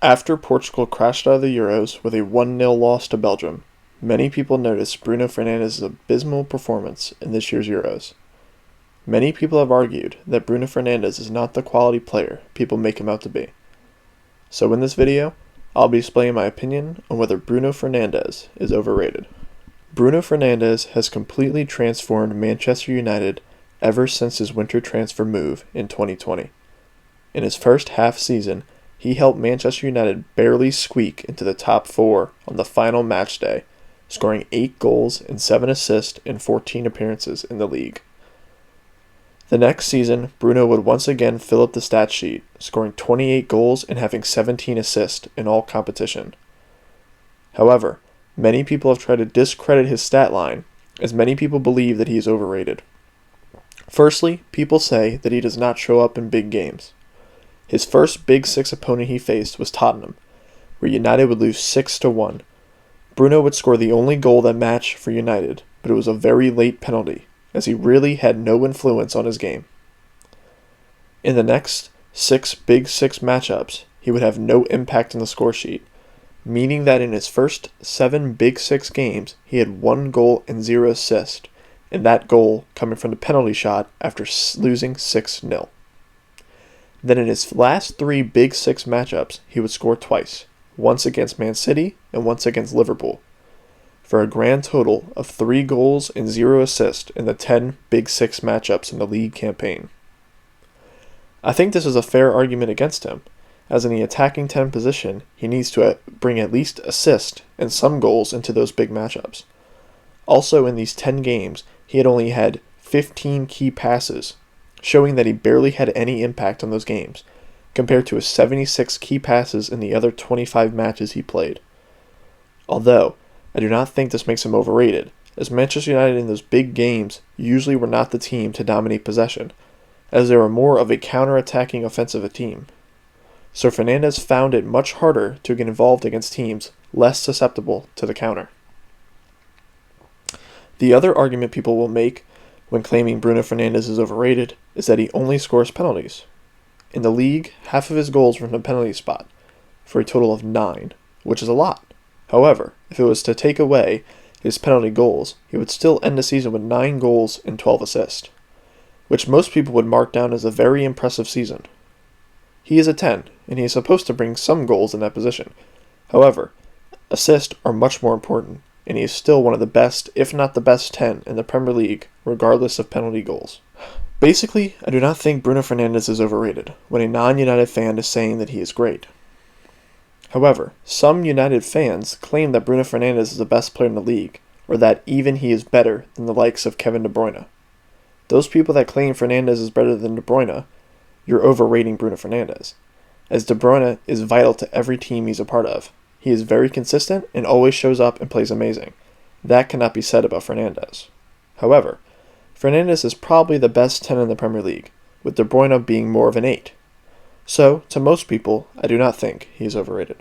After Portugal crashed out of the Euros with a 1-0 loss to Belgium, many people noticed Bruno Fernandes' abysmal performance in this year's Euros. Many people have argued that Bruno Fernandes is not the quality player people make him out to be. So in this video, I'll be displaying my opinion on whether Bruno Fernandes is overrated. Bruno Fernandes has completely transformed Manchester United ever since his winter transfer move in 2020. In his first half season, he helped Manchester United barely squeak into the top 4 on the final match day, scoring 8 goals and 7 assists in 14 appearances in the league. The next season, Bruno would once again fill up the stat sheet, scoring 28 goals and having 17 assists in all competition. However, many people have tried to discredit his stat line, as many people believe that he is overrated. Firstly, people say that he does not show up in big games. His first Big Six opponent he faced was Tottenham, where United would lose 6-1. Bruno would score the only goal that match for United, but it was a very late penalty, as he really had no influence on his game. In the next 6 Big Six matchups, he would have no impact on the score sheet, meaning that in his first 7 Big Six games, he had 1 goal and 0 assists, and that goal coming from the penalty shot after losing 6-0. Then in his last 3 Big Six matchups, he would score twice, once against Man City and once against Liverpool, for a grand total of 3 goals and 0 assists in the 10 Big Six matchups in the league campaign. I think this is a fair argument against him, as in the attacking 10 position, he needs to bring at least assists and some goals into those big matchups. Also in these 10 games, he had only had 15 key passes, showing that he barely had any impact on those games, compared to his 76 key passes in the other 25 matches he played. Although, I do not think this makes him overrated, as Manchester United in those big games usually were not the team to dominate possession, as they were more of a counter-attacking offensive team. So Fernandes found it much harder to get involved against teams less susceptible to the counter. The other argument people will make when claiming Bruno Fernandes is overrated is that he only scores penalties. In the league, half of his goals were from the penalty spot, for a total of 9, which is a lot. However, if it was to take away his penalty goals, he would still end the season with 9 goals and 12 assists, which most people would mark down as a very impressive season. He is a 10, and he is supposed to bring some goals in that position. However, assists are much more important, and he is still one of the best, if not the best 10 in the Premier League, regardless of penalty goals. Basically, I do not think Bruno Fernandes is overrated, when a non-United fan is saying that he is great. However, some United fans claim that Bruno Fernandes is the best player in the league, or that even he is better than the likes of Kevin De Bruyne. Those people that claim Fernandes is better than De Bruyne, you're overrating Bruno Fernandes, as De Bruyne is vital to every team he's a part of. He is very consistent and always shows up and plays amazing. That cannot be said about Fernandes. However, Fernandes is probably the best 10 in the Premier League, with De Bruyne being more of an 8. So, to most people, I do not think he is overrated.